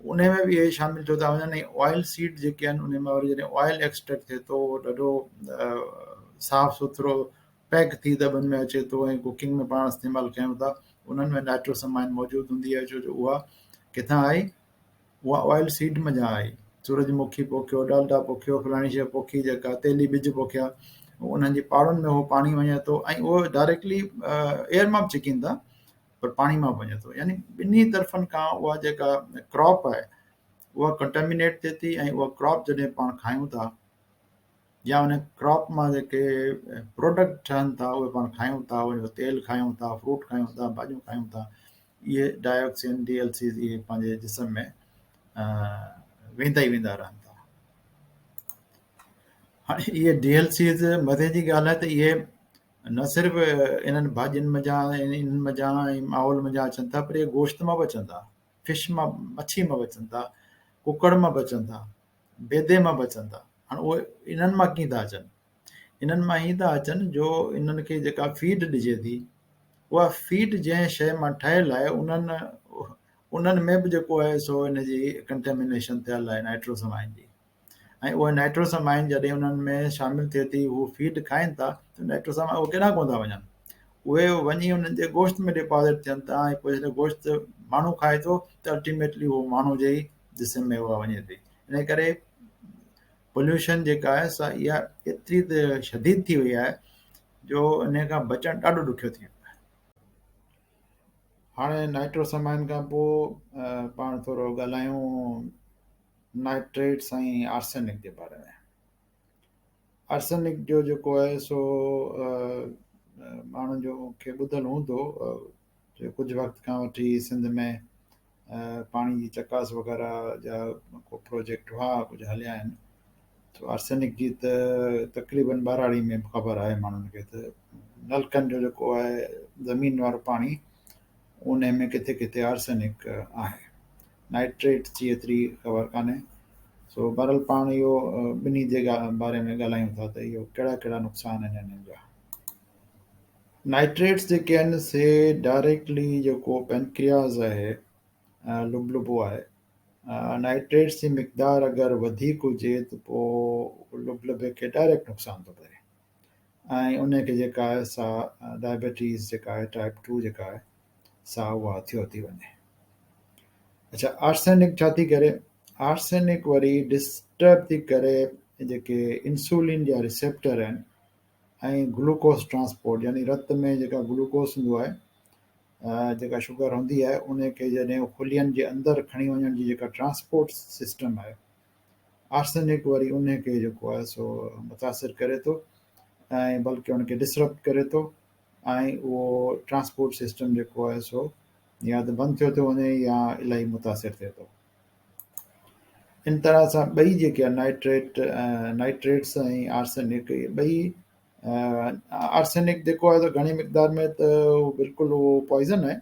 उन में बि इहे शामिलु थियो था वञनि, ऐं ऑयल सीड जेके आहिनि उन में वरी जॾहिं ऑयल एक्सट्रैक्ट थिए थो ॾाढो साफ़ु सुथिरो पैक थी दॿनि में अचे थो ऐं कुकिंग में पाण इस्तेमालु कयूं था, उन्हनि में नाइट्रोसमाइन मौजूदु हूंदी आहे छो जो उहा किथां आई, उहा ऑयल सीड मञा आई, सूरजमुखी पोखियो, डालडा पोखियो, फलाणी शइ पोखी जेका तेली ॿिज पोखिया उन्हनि जी पाड़ुनि में उहो पाणी वञे थो ऐं उहो डायरेक्टली एयर मां बि छिकीनि था, पर पाणी मां बि वञे थो। यानी ॿिन्ही तरफ़नि खां उहा जेका क्रॉप आहे उहा कंटेमिनेट थिए थी, ऐं उहा क्रॉप जॾहिं पाण खायूं था या उन क्रॉप मां जेके प्रोडक्ट ठहनि था उहे पाण खायूं था, उन तेल खायूं था, फ्रूट खायूं था, भाॼियूं खायूं था, इहे डाइऑक्सिन DLCs इहे पंहिंजे जिस्म में वेंदा ई वेंदा रहनि था। हाणे इहे DLCs मथे जी ॻाल्हि आहे त इहे न सिर्फ़ु इन्हनि भाॼियुनि में जा इन्हनि में जा ऐं माहौल में जा अचनि था, पर इहे गोश्त मां बि अचनि था, फिश मां, मच्छी मां बि अचनि था, कुकड़ मां बि अचनि था, बेदे मां बि अचनि था। हाणे उहे इन्हनि मां कीअं था अचनि? इन्हनि मां हीअं था अचनि जो इन्हनि खे जेका फीड ॾिजे थी, उहा फीड जंहिं शइ मां ठहियलु आहे उन्हनि में बि जेको आहे सो हिनजी कंटेमिनेशन थियल आहे नाइट्रोसमाइन जी। ऐं उहा नाइट्रोसमाइन जॾहिं उन्हनि में शामिलु थिए थी, उहो फीड खाइनि था, त नाइट्रोसमाइन उहे केॾांहुं कोन था वञनि, उहे वञी उन्हनि जे गोश्त में डिपॉज़िट थियनि था, ऐं पोइ जॾहिं गोश्त माण्हू खाए थो त अल्टीमेटली उहो माण्हू जे ई जिस्म में उहा वञे थी। इन करे पोल्यूशन जेका आहे सा इहा एतिरी त शदीद थी वई आहे जो इन खां बचणु ॾाढो ॾुखियो थी वियो आहे। हाणे नाइट्रोसमाइन खां पोइ पाण थोरो ॻाल्हायूं नाइट्रेट्स ऐं आर्सेनिक जे बारे में। आर्सेनिक जो जेको आहे सो माण्हुनि जो खे ॿुधलु हूंदो, जो कुझु वक़्त खां वठी सिंध में पाणी जी चकास वग़ैरह जा को प्रोजेक्ट हुआ, कुझु हलिया आहिनि। तो आर्सेनिक जी त तक़रीबन ॿाराड़ी में ख़बर आहे माण्हुनि खे त नलकनि जो जेको आहे ज़मीन वारो पाणी, उन में किथे किथे आर्सेनिक आहे। नाइट्रेट जी एतिरी ख़बर कान्हे। सो बहरहाल पाण इहो ॿिन्ही जे बारे में ॻाल्हायूं था त इहो कहिड़ा कहिड़ा नुक़सान आहिनि इन्हनि जा। नाइट्रेट्स जेके आहिनि से डायरेक्टली जेको पेनक्रियाज़ आहे, लुबलुबो आहे, नाइट्रेट्स जी मिक़दार अगरि वधीक हुजे त पोइ लुबलुबे खे डायरेक्ट नुक़सान थो करे, ऐं उनखे जेका आहे सा डायबिटीज़ जेका आहे टाइप 2 जेका आहे सा उहा थियो थी वञे। अच्छा, आर्सेनिक छा थी करे? आर्सेनिक वरी डिस्टर्ब थी करे जेके इंसुलिन जा रिसेप्टर आहिनि ऐं ग्लूकोस ट्रांसपोर्ट, यानी रत में जेका ग्लूकोस हूंदो आहे, जेका शुगर हूंदी आहे, उनखे जॾहिं खुलियनि जे अंदरि खणी वञण जी जेका ट्रांसपोर्ट सिस्टम आहे, आर्सेनिक वरी उनखे जेको आहे सो मुतासिर करे थो, ऐं बल्कि उनखे डिसरप्ट करे थो, ऐं उहो ट्रांसपोर्ट सिस्टम जेको आहे सो या त बंदि थियो थो वञे या इलाही मुतासिर थिए थो। इन तरह सां ॿई जेके आहे नाइट्रेट्स ऐं आर्सेनिक, इहे ॿई आर्सेनिक जेको आहे त घणी मिक़दार में त उहो बिल्कुलु उहो पॉइज़न आहे,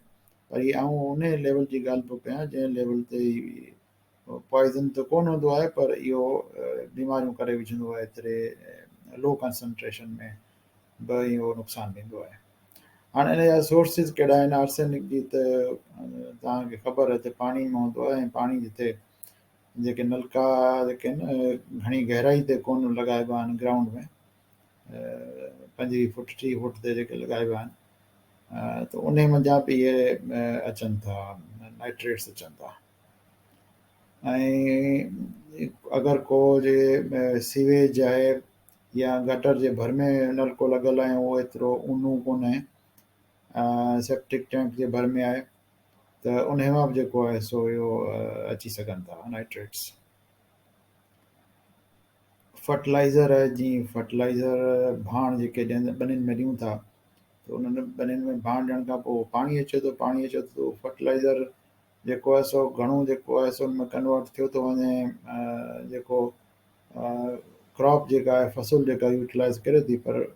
पर इहे आऊं उन लेवल जी ॻाल्हि पियो कयां जंहिं लेवल ते पॉइज़न त कोन हूंदो आहे, पर इहो बीमारियूं करे विझंदो आहे एतिरे लो कंसंट्रेशन में बि इहो नुक़सानु ॾींदो आहे। हाणे इन जा सोर्सिस कहिड़ा आहिनि आर्सेनिक जी? त तव्हांखे ख़बर आहे त पाणी में हूंदो आहे, ऐं पाणी जिते जेके नलका जेके आहिनि घणी गहराई ते कोन लॻाइबा आहिनि, ग्राउंड में 25 फुट 30 फुट ते जेके लॻाइबा आहिनि, त उन मंझां बि इहे अचनि था, नाइट्रेट्स अचनि था। ऐं अगरि को जे सीवेज आहे या गटर जे भर में नलको लॻल आहे, उहो एतिरो ऊन्हो कोन्हे, सेप्टिक टैंक जे भर में आहे, त उन मां बि जेको आहे सो इहो अची सघनि था नाइट्रेट्स। फर्टिलाइज़र आहे, जीअं फर्टिलाइज़र भाण जेके ॿनिनि में ॾियूं था, त उन्हनि ॿनिनि में भाण ॾियण खां पोइ पाणी अचे थो, पाणी अचे थो, फर्टिलाइज़र जेको आहे सो घणो जेको आहे सो उनमें कन्वर्ट थियो थो वञे, जेको क्रॉप जेका आहे, फसल जेका यूटिलाइज़ करे थी, पर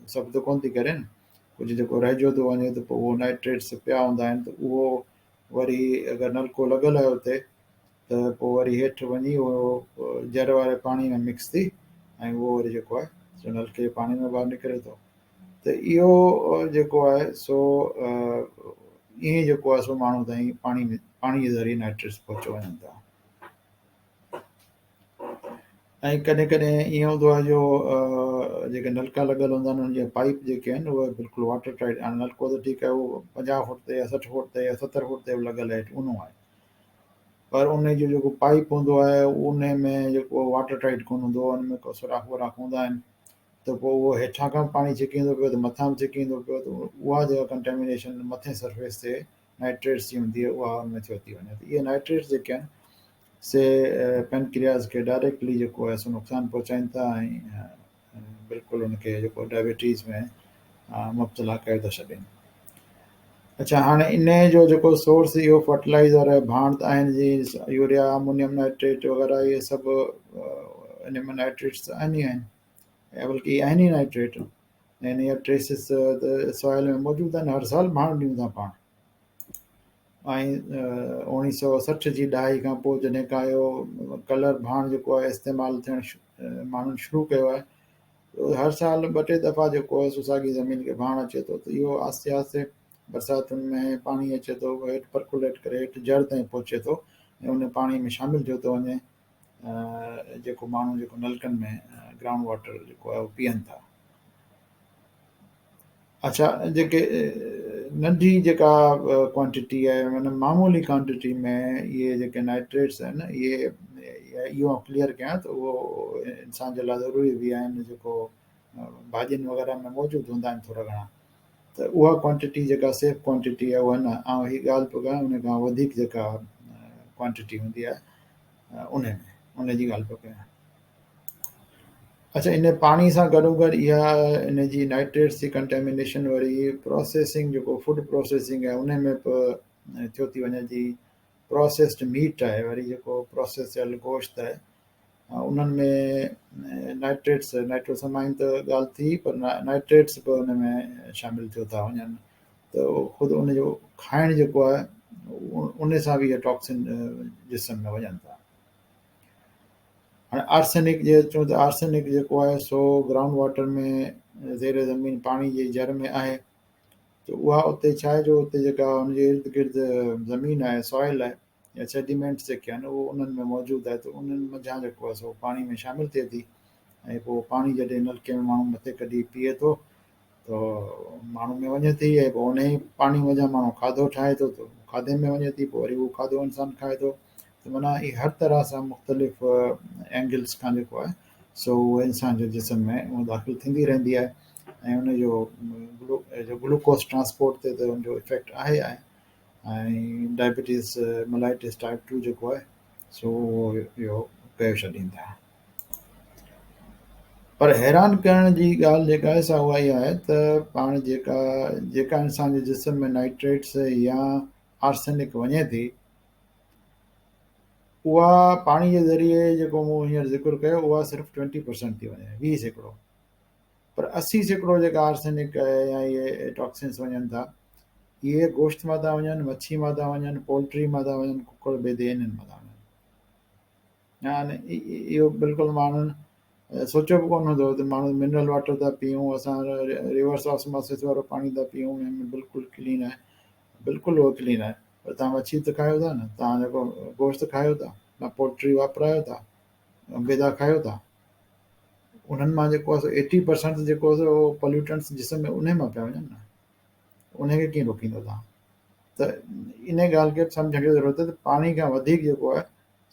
सभु त कोन थी करे न, कुझु जेको रहिजी थो वञे त पोइ उहो नाइट्रेट्स पिया हूंदा आहिनि, त उहो वरी अगरि नलको लॻल आहे हुते, त पोइ वरी हेठि वञी उहो जर वारे पाणी में मिक्स थी, ऐं उहो वरी जेको आहे सो नलके जे पाणी में ॿाहिरि निकिरे थो। त इहो जेको आहे सो ईअं जेको आहे सो माण्हू ताईं पाणी जे ज़रिए नाइट्रेट्स पहुची वञनि था। ऐं कॾहिं कॾहिं ईअं हूंदो आहे जो जेके नलका लॻल हूंदा आहिनि उन जा पाइप जेके आहिनि उहे बिल्कुलु वाटर टाइट, हाणे नलको त ठीकु आहे उहो 50 फुट ते या 60 फुट ते या 70 फुट ते लॻल आहे, ऊन्हो आहे, पर उन जो जेको पाइप हूंदो आहे उन में जेको वाटर टाइट कोन हूंदो, उन में को सुराख वुराख हूंदा आहिनि, त पोइ उहो हेठां खां पाणी छिकी ईंदो पियो त मथां बि छिकी ईंदो पियो, त उहा जेका कंटेमिनेशन मथे सरफेस ते नाइट्रेट्स जी हूंदी आहे उहा हुन में थियो थी वञे। त इहे नाइट्रेट्स जेके आहिनि से पेनक्रियास खे डायरेक्टली जेको आहे सो नुक़सानु पहुचाइनि था ऐं बिल्कुलु हुनखे जेको डायबिटीज़ में मुब्तला करे था छॾनि। अच्छा, हाणे इन जो जेको सोर्स इहो फर्टिलाइज़र भाण आहिनि जीअं यूरिया, अमोनियम नाइट्रेट वग़ैरह, इहे सभु इन में नाइट्रेट्स आहिनि ई आहिनि, ऐं बल्कि आहिनि ई नाइट्रेट, ऐं इन जा ट्रेसिस त सॉइल में मौजूदु आहिनि। हर साल भाण ॾियूं था पाण। ऐं 1960 जी ॾहाई खां पोइ जॾहिं खां इहो कलर भाण जेको आहे इस्तेमालु थियणु माण्हुनि शुरू कयो आहे, हर साल 2-3 दफ़ा जेको आहे सो साॻी ज़मीन खे भाण अचे थो, त इहो आस्ते आस्ते बरसातुनि में पाणी अचे थो, हेठि परकुलेट करे हेठि जड़ ताईं पहुचे थो ऐं उन पाणी में शामिलु थियो थो वञे, जेको माण्हू जेको नलकनि में ग्राउंड वाटर जेको आहे उहो पीअनि था। अच्छा, जेके नंढी जेका क्वांटिटी आहे, माना मामूली क्वांटिटी में इहे जेके नाइट्रेट्स आहिनि, इहो क्लियर कयां त उहो इंसान जे लाइ ज़रूरी बि आहिनि, जेको भाॼियुनि वग़ैरह में मौजूदु हूंदा आहिनि थोरा घणा, त उहा क्वांटिटी जेका सेफ क्वांटिटी आहे उहा न, ऐं हीअ ॻाल्हि पियो कयां उन खां वधीक जेका क्वांटिटी हूंदी आहे उन जी ॻाल्हि पियो कयां। अच्छा, इन पाणी सां गॾोगॾु इहा इन जी नाइट्रेट्स जी कंटेमिनेशन वरी प्रोसेसिंग, जेको फूड प्रोसेसिंग आहे उन में बि थियो थी वञे। जी प्रोसेस्ड मीट आहे, वरी जेको प्रोसेस थियल गोश्त आहे, उन्हनि में नाइट्रोसमाइन त ॻाल्हि थी, पर नाइट्रेट्स बि उन में शामिलु थियो था वञनि, त ख़ुदि उन जो खाइणु जेको आहे उन सां बि इहे टॉक्सिन जिस्म में वञनि था। हाणे आर्सेनिक जे अचूं त आर्सेनिक जेको आहे सो ग्राउंड वाटर में ज़ेर ज़मीन पाणी जी जड़ में आहे, त उहा उते छा आहे जो उते जेका हुनजे इर्द गिर्द ज़मीन आहे, सॉइल आहे या सेडिमेंट्स जेके आहिनि उहो उन्हनि में मौजूदु आहे, त उन्हनि मथां जेको आहे सो पाणी में शामिलु थिए थी, ऐं पोइ पाणी जॾहिं नलके में माण्हू मथे कढी पीए थो त माण्हू में वञे थी, ऐं पोइ उन ई पाणी वञा माण्हू खाधो ठाहे थो, त खाधे में वञे थी, पोइ वरी उहो खाधो इंसानु खाए थो, त माना हीअ हर तरह सां मुख़्तलिफ़ एंगल्स खां जेको आहे सो उहो इंसान जे जिस्म में उहो दाख़िलु थींदी रहंदी आहे, ऐं उनजो ग्लूकोस ट्रांसपोर्ट ते त उनजो इफेक्ट आहे ऐं डायबिटीज़ मेलाइटिस टाइप 2 जेको आहे सो उहो इहो कयो छॾींदा। पर हैरान करण जी ॻाल्हि जेका आहे सा उहा इहा आहे त पाण जेका इंसान जे जिस्म में नाइट्रेट्स या आर्सेनिक वञे थी, उहा पाणी जे ज़रिए जेको मूं हींअर ज़िक्र कयो उहा सिर्फ़ु 20% थी वञे, 20%, पर 80% जेका आर्सेनिक आहे या इहे टॉक्सिन्स वञनि था, इहे गोश्त मां था वञनि, मच्छी मां था वञनि, पोल्ट्री मां था वञनि, कुकड़ बेदे इन्हनि मां था वञनि। हाणे इहो बिल्कुलु माण्हुनि सोचियो बि कोन हूंदो त माण्हू मिनरल वाटर था पियूं, असां रिवर्स ऑस्मोसिस वारो पाणी था पियूं, ऐं बिल्कुलु क्लीन आहे, बिल्कुलु उहो क्लीन आहे, पर तव्हां मच्छी त खायो था न, तव्हां जेको गोश्त खायो था, तव्हां पोल्ट्री वापरायो था, बेदा खायो था, उन्हनि मां जेको आहे सो 80% जेको आहे सो पॉल्यूटेंट्स जिस्म में उन मां पिया वञनि न, उनखे कीअं रोकींदो तव्हां? त इन ॻाल्हि खे सम्झण जी ज़रूरत आहे त पाणी खां वधीक जेको आहे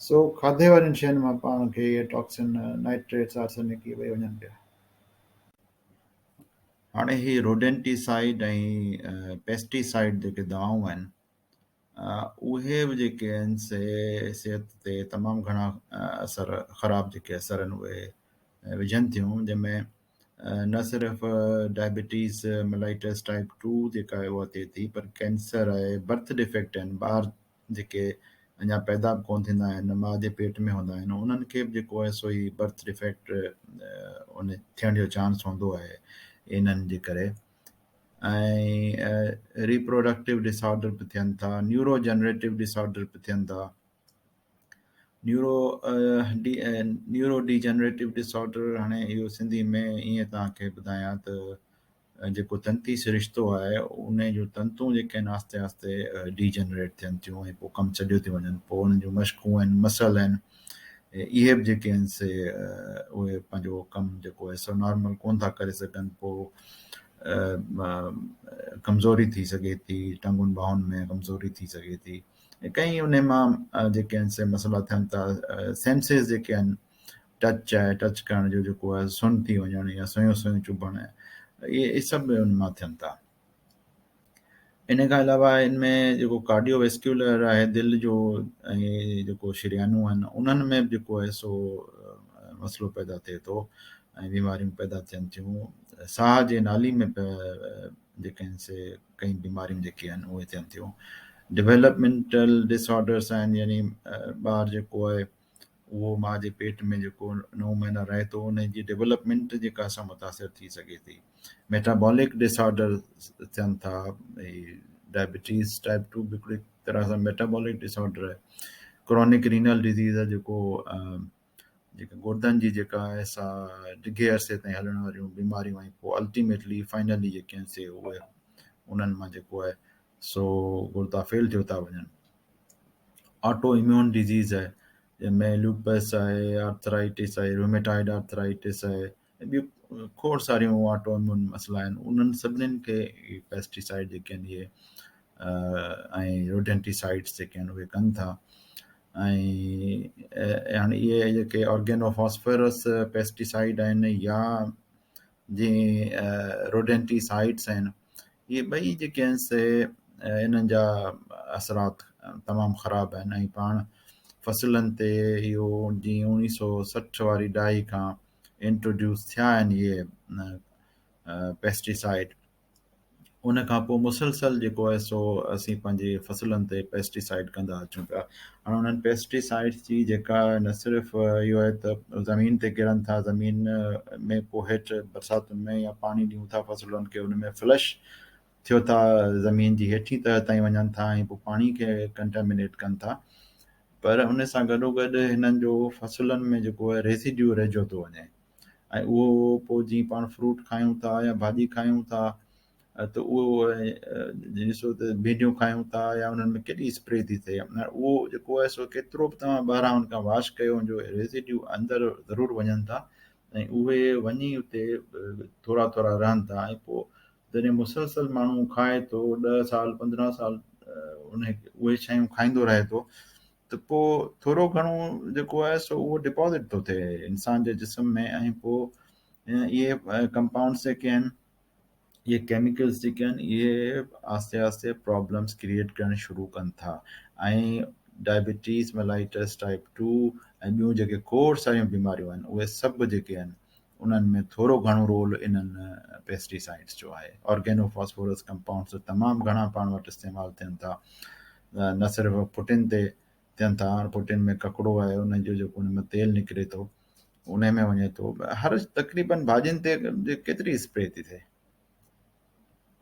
सो खाधे वारनि शयुनि मां पाण खे इहे टॉक्सिन नाइट्रेट्स आर्सेनिक इहे ॿई वञनि पिया। हाणे ही रोडेंटिसाइड ऐं पेस्टिसाइड जेके दवाऊं आहिनि, उहे बि जेके आहिनि से सिहत ते तमामु घणा असर, ख़राबु जेके असर आहिनि उहे विझनि थियूं, जंहिंमें न सिर्फ़ु डायबिटीज़ मेलाइटस टाइप 2 जेका आहे उहा थिए थी, पर कैंसर आहे, बर्थ डिफेक्ट आहिनि, ॿार जेके अञा पैदा बि कोन थींदा आहिनि, माउ जे पेट में हूंदा आहिनि, उन्हनि खे बि जेको आहे सो ही बर्थ डिफेक्ट उन थियण जो चांस हूंदो आहे इन्हनि जे करे, ऐं रिप्रोडक्टिव डिसऑर्डर बि थियनि था, न्यूरो जनरेटिव डिसऑर्डर बि थियनि था, न्यूरो डिजनरेटिव डिसऑर्डर। हाणे इहो सिंधी में ईअं तव्हांखे ॿुधायां त जेको तंती सिरिश्तो आहे उन जूं तंतूं जेके आहिनि आस्ते आस्ते डिजनरेट थियनि थियूं, ऐं पोइ कमु छॾियो थी वञनि, पोइ उन्हनि जूं मश्कूं आहिनि, मसल आहिनि, इहे बि जेके आहिनि से उहे पंहिंजो कमु जेको आहे सो नॉर्मल कोन था करे सघनि, पोइ कमज़ोरी थी सघे थी, टंगुनि ॿाहुनि में कमज़ोरी थी सघे थी, कई उन मां जेके आहिनि से मसइला थियनि था, सेंसिस जेके आहिनि टच आहे, टच करण जो जेको आहे सुन थी वञणु या सुयूं सुयूं चुभणु, इहे सभु उन मां थियनि था। इन खां अलावा इनमें जेको कार्डियोवेस्क्यूलर आहे, दिलि जो ऐं जेको शरियानूं आहिनि उन्हनि में बि जेको आहे सो मसइलो पैदा थिए थो ऐं बीमारियूं पैदा थियनि थियूं। साह जे नाली में जेके आहिनि से कई बीमारियूं जेके आहिनि उहे थियनि थियूं। डेवलपमेंटल डिसऑर्डर्स आहिनि, यानी ॿार जेको आहे उहो माउ जे पेट में जेको 9 महीना रहे थो उन जी डेवलपमेंट जेका सां मुतासिर थी सघे थी। मेटाबॉलिक डिसऑर्डर थियनि था, डायबिटीज़ टाइप 2 बि हिकिड़ी तरह सां मेटाबॉलिक डिसऑर्डर आहे। क्रॉनिक रीनल डिज़ीज़ आहे जेको जेका गुर्दनि जी जेका आहे सा डिघे अरसे ताईं हलण वारियूं बीमारियूं, ऐं पोइ अल्टीमेटली फाइनली जेके आहिनि से उहे उन्हनि मां जेको आहे सो गुर्दा फेल थियो था वञनि। ऑटो इम्यून डिज़ीज़ आहे जंहिंमें लूपस आहे, आर्थराइटिस आहे, रूमेटाइड आर्थराइटिस आहे, ऐं ॿियूं खोड़ सारियूं ऑटो इम्यून मसइला आहिनि। उन्हनि सभिनीनि खे पेस्टिसाइड जेके आहिनि इहे ऐं रोडेंटिसाइड्स जेके आहिनि उहे कनि था। ऐं हाणे इहे जेके ऑर्गेनोफॉस्फरस पेस्टिसाइड आहिनि या जीअं रोडेंटिसाइड्स आहिनि, इहे ॿई जेके आहिनि से इन्हनि जा असरात तमामु ख़राबु आहिनि। ऐं पाण फ़सुलनि ते इहो जीअं 1960 वारी ॾहाई खां इंट्रोड्यूस थिया आहिनि इहे पेस्टिसाइड, उन खां पोइ मुसलसल जेको आहे सो असीं पंहिंजे फ़सुलनि ते पेस्टिसाइड कंदा अचूं पिया। हाणे उन्हनि पेस्टिसाइड्स जी जेका न सिर्फ़ु इहो आहे त ज़मीन ते किरनि था, ज़मीन में पोइ हेठि बरसातुनि में या पाणी ॾियूं था फ़सुलनि खे, उन में फ्लश थियो था, ज़मीन जी हेठी तह ताईं वञनि था ऐं पोइ पाणी खे कंटेमिनेट कनि था। पर उन सां गॾोगॾु हिननि जो फ़सुलनि में जेको आहे रेसिड्यू रहिजी थो वञे, ऐं उहो पोइ जीअं पाण फ्रूट खायूं था या भाॼी खायूं था त उहो ॾिसो त भींडियूं खायूं था या उन्हनि में केॾी स्प्रे थी थिए, उहो जेको आहे सो केतिरो बि तव्हां ॿाहिरां उन खां वॉश कयो, उनजो रेसिड्यू अंदरि ज़रूरु वञनि था ऐं उहे वञी उते थोरा थोरा रहनि था। ऐं पोइ जॾहिं मुसलसल माण्हू खाए थो 10 साल 15 साल उहे शयूं खाईंदो रहे थो, त पोइ थोरो घणो जेको आहे सो उहो डिपॉज़िट थो थिए इंसान जे जिस्म में। ऐं पोइ इहे कंपाउंड्स जेके आहिनि, इहे केमिकल्स जेके आहिनि, इहे आस्ते आस्ते प्रॉब्लम्स क्रिएट करणु शुरू कनि था। ऐं डायबिटीज़, मेलाइटस टाइप 2 ऐं ॿियूं जेके खोड़ सारियूं बीमारियूं आहिनि, उहे सभु जेके आहिनि उन्हनि में थोरो घणो रोल इन्हनि पेस्टिसाइड्स जो आहे। ऑर्गेनोफॉस्फोरस कंपाउंड्स तमामु घणा पाण वटि इस्तेमालु थियनि था, न सिर्फ़ु पुटिन ते थियनि था। पुटिन में ककिड़ो आहे, उनजो जेको उन में तेल निकिरे थो उन में वञे थो, हर तक़रीबन भाॼियुनि ते केतिरी स्प्रे थी थिए।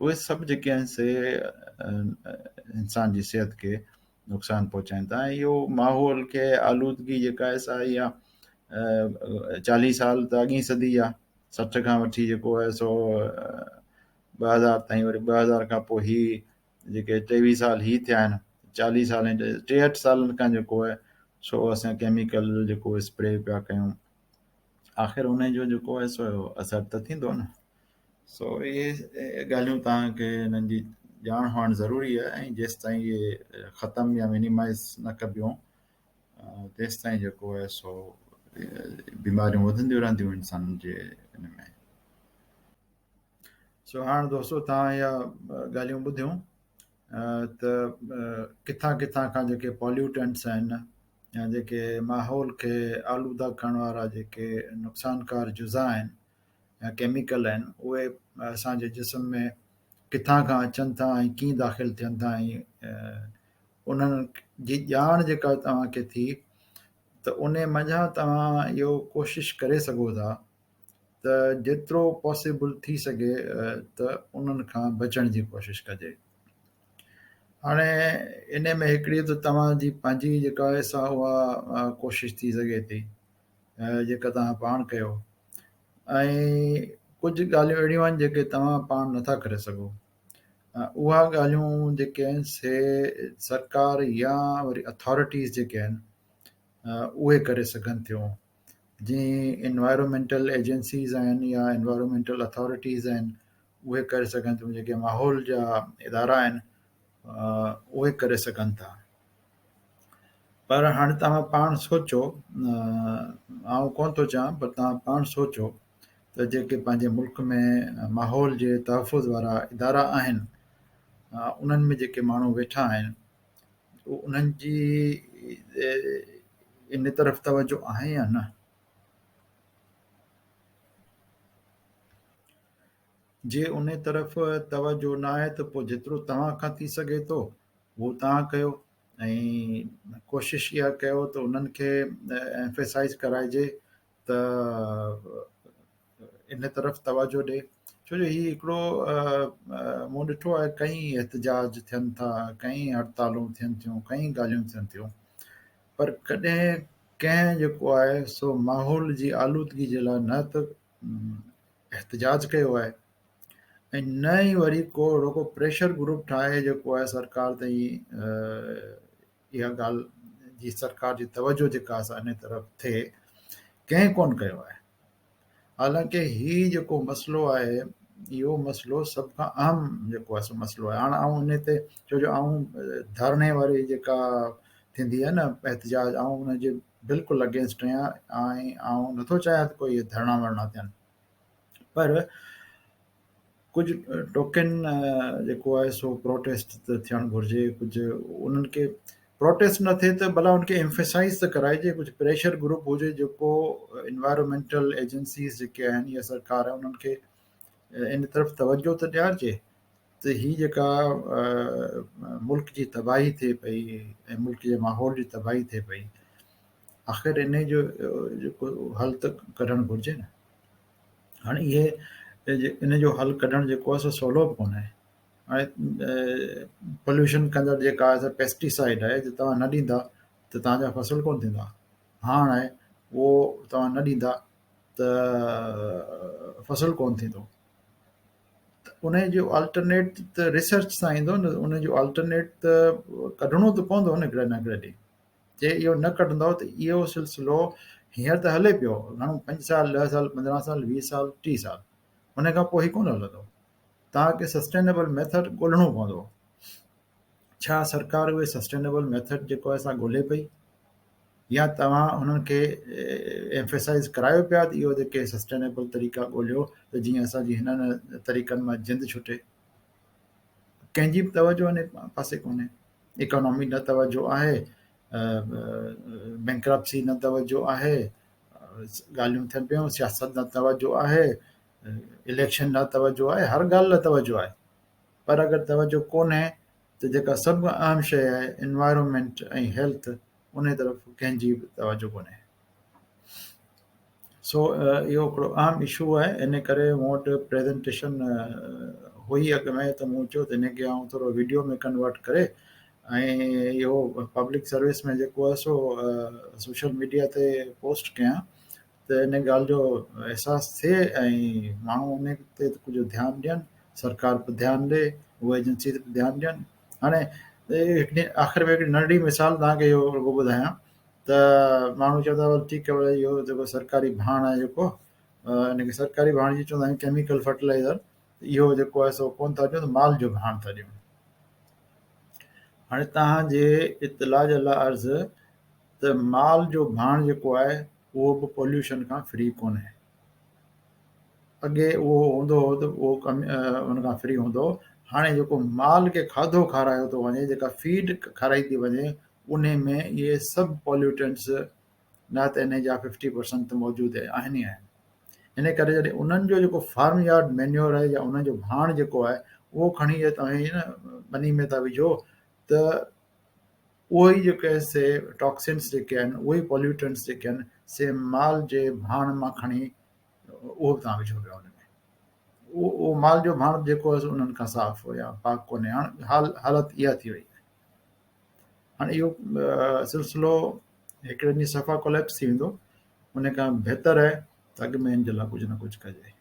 उहे सभु जेके आहिनि से इंसान जी सिहत खे नुक़सानु पहुचाइनि था। ऐं इहो माहौल खे आलूदगी जेका आहे सा इहा 40 साल त अॻी सदी आहे, 60 खां वठी जेको आहे सो 2000 ताईं, वरी 2000 खां पोइ ही जेके 23 साल ही थिया आहिनि, 40 साल ऐं 63 सालनि खां जेको आहे सो असां केमिकल जेको स्प्रे पिया कयूं, आख़िर उनजो जेको आहे सो असरु त थींदो न। सो इहे ॻाल्हियूं तव्हांखे हिननि जी ॼाण हुअणु ज़रूरी आहे। ऐं जेसि ताईं इहे ख़तमु या मिनिमाइज़ न कबियूं तेसि ताईं जेको आहे सो बीमारियूं वधंदियूं रहंदियूं इंसाननि जे हिन में। सो हाणे दोस्तो तव्हां इहा ॻाल्हियूं ॿुधियूं त किथां किथां खां जेके पॉल्यूटेंट्स आहिनि या जेके माहौल खे आलूदा करण वारा जेके नुक़सानकार जुज़ा आहिनि या केमिकल आहिनि, उहे असांजे जिस्म में किथां खां अचनि था ऐं कीअं दाख़िल थियनि था। ऐं उन्हनि जी ॼाण जेका तव्हांखे थी त उन मंझां तव्हां इहो कोशिशि करे सघो था त जेतिरो पॉसिबल थी सघे त उन्हनि खां बचण जी कोशिशि कजे। हाणे इन में हिकिड़ी त तव्हांजी पंहिंजी जेका आहे सा उहा कोशिशि थी सघे थी जेका तव्हां पाण कयो, ऐं कुझु ॻाल्हियूं अहिड़ियूं आहिनि जेके तव्हां पाण नथा करे सघो। उहा ॻाल्हियूं जेके आहिनि से सरकार या वरी अथॉरिटीज़ जेके आहिनि उहे करे सघनि थियूं। जीअं इन्वायरमेंटल एजेंसीज़ आहिनि या इन्वायरमेंटल अथॉरिटीज़ आहिनि, उहे करे सघनि थियूं। जेके माहौल जा इदारा आहिनि उहे करे सघनि था। पर हाणे तव्हां पाण सोचो, आउं कोन थो चवां पर तव्हां पाण सोचो त जेके पंहिंजे मुल्क में माहौल जे तहफ़ुज़ वारा इदारा आहिनि, उन्हनि में जेके माण्हू वेठा आहिनि, उन्हनि जी इन तरफ़ तवजो आहे या न? जे उन तरफ़ तवजो न आहे त पोइ जेतिरो तव्हां खां थी सघे थो उहो तव्हां कयो, ऐं कोशिशि इहा कयो त उन्हनि खे एम्फेसाइज़ कराइजे त इन तरफ़ तवजो ॾे। छो जो हीउ हिकिड़ो मूं ॾिठो आहे, कई एहतिजाज थियनि था, कई हड़तालूं थियनि थियूं, कई ॻाल्हियूं थियनि थियूं, पर कॾहिं कंहिं जेको आहे सो माहौल जी आलूदगी जे लाइ न त एहतिजाज कयो आहे, ऐं न ई वरी को रुॻो प्रेशर ग्रुप ठाहे जेको आहे सरकार ताईं इहा ॻाल्हि जी सरकार जी तवजो जेका असां इन तरफ़ थिए, कंहिं कोन कयो आहे। हालांकि हीउ जेको मसइलो आहे, इहो मसइलो सभ खां अहम जेको आहे सो मसइलो आहे। हाणे आउं इन ते, छो जो आउं धरणे वारी जेका थींदी आहे न एहतिजाज, आउं उनजे बिल्कुलु अगेंस्ट आहियां, ऐं आउं नथो चाहियां त कोई धरणा वरणा थियनि, पर कुझु टोकन जेको आहे सो प्रोटेस्ट त थियणु घुरिजे, कुझु उन्हनि खे प्रोटेस्ट न थिए त भला उनखे एम्फेसाइज़ त कराइजे, कुझु प्रेशर ग्रुप हुजे जेको इन्वायरमेंटल एजेंसीज़ जेके आहिनि या सरकार आहे उन्हनि खे इन तरफ़ तवजो त ॾियारिजे त हीअ जेका मुल्क जी तबाही थिए पई ऐं मुल्क जे माहौल जी तबाही थिए पई, आख़िर इन जो जेको हल त कढणु घुरिजे न। हाणे इहे इन जो हल कढणु जेको आहे सो सवलो बि कोन्हे। हाणे पोल्यूशन कंदड़ जेका आहे पेस्टिसाइड आहे, जे तव्हां न ॾींदा त तव्हांजा फसल कोन थींदा। हाण आहे उहो तव्हां न ॾींदा त फसल कोन थींदो। त उन जो अल्टरनेट त रिसर्च सां ईंदो न, उन जो अल्टरनेट त कढणो त पवंदो न हिकिड़े न हिकिड़े ॾींहुं। जे इहो न कढंदव त इहो सिलसिलो हींअर त हले पियो घणो 5 साल 10 साल 15 साल 20 साल 30 साल, हुन खां पोइ ई कोन हलंदो। तव्हांखे सस्टेनेबल मेथड ॻोल्हणो पवंदो। छा सरकार उहे सस्टेनेबल मेथड जेको आहे असां ॻोल्हे पई, या तव्हां हुननि खे एम्फेसाइज़ करायो पिया त इहो जेके सस्टेनेबल तरीक़ा ॻोल्हियो त जीअं असांजी हिननि तरीक़नि मां जिंद छुटे। कंहिंजी बि तवजो इन पासे कोन्हे। इकोनॉमी न तवजो आहे, बैंक्रप्सी न तवजो आहे, ॻाल्हियूं थियनि पियूं, सियासत न तवजो आहे, इलेक्शन न तवजो आहे, हर ॻाल्हि न तवजो आहे। पर अगरि तवजो कोन्हे त जेका सभु खां अहम शइ आहे एनवायरमेंट ऐं हेल्थ, उन तरफ़ कंहिंजी बि तवजो कोन्हे। सो इहो हिकिड़ो अहम इशू आहे। इन करे मूं वटि प्रेज़ेंटेशन हुई अॻ में, त मूं चयो त इनखे आउं थोरो वीडियो में कन्वर्ट करे ऐं इहो पब्लिक सर्विस में जेको आहे सो सोशल मीडिया ते पोस्ट कयां, त इन ॻाल्हि जो अहसासु थिए ऐं माण्हू उन ते कुझु ध्यानु ॾियनि, सरकार बि ध्यानु ॾे, उहे एजेंसी ते बि ध्यानु ॾियनि। हाणे आख़िर में हिकिड़ी नंढड़ी मिसाल तव्हांखे इहो रुॻो ॿुधायां त माण्हू चवंदा ठीकु आहे इहो जेको सरकारी भाण आहे जेको, इनखे सरकारी भाण जी चवंदा आहियूं, केमिकल फर्टिलाइज़र, इहो जेको आहे सो कोन था ॾियूं त माल जो भाण था ॾियूं। हाणे तव्हांजे इतला जे लाइ अर्ज़ु त माल जो भाण जेको आहे उहो बि पॉल्यूशन खां फ्री कोन्हे। अॻे उहो हूंदो हो त उहो उन खां फ्री हूंदो। हाणे जेको माल खे खाधो खारायो थो वञे, जेका फीड खाराई थी वञे, उन में इहे सभु पॉल्यूटेंट्स न त इन जा 50% त मौजूदु आहिनि ई आहिनि। इन करे जॾहिं उन्हनि जो जेको फार्म यार्ड मैन्योर आहे या उन्हनि जो भाण जेको आहे उहो खणी तव्हां न बनी में था विझो, त उहो ई जेके से टॉक्सिन्स जेके आहिनि, उहे पॉल्यूटेंट्स जेके आहिनि, से माल जे भाण मां खणी उहो बि तव्हां विझो पिया हुन में। उहो माल जो भाण जेको आहे उन्हनि खां साफ़ु या पाक कोन्हे। हाणे हालति इहा थी वई आहे। हाणे इहो सिलसिलो हिकिड़े ॾींहुं सफ़ा कोलेप्स थी वेंदो। उन खां बहितर आहे त अॻ में इन जे लाइ कुझु न कुझु कजे।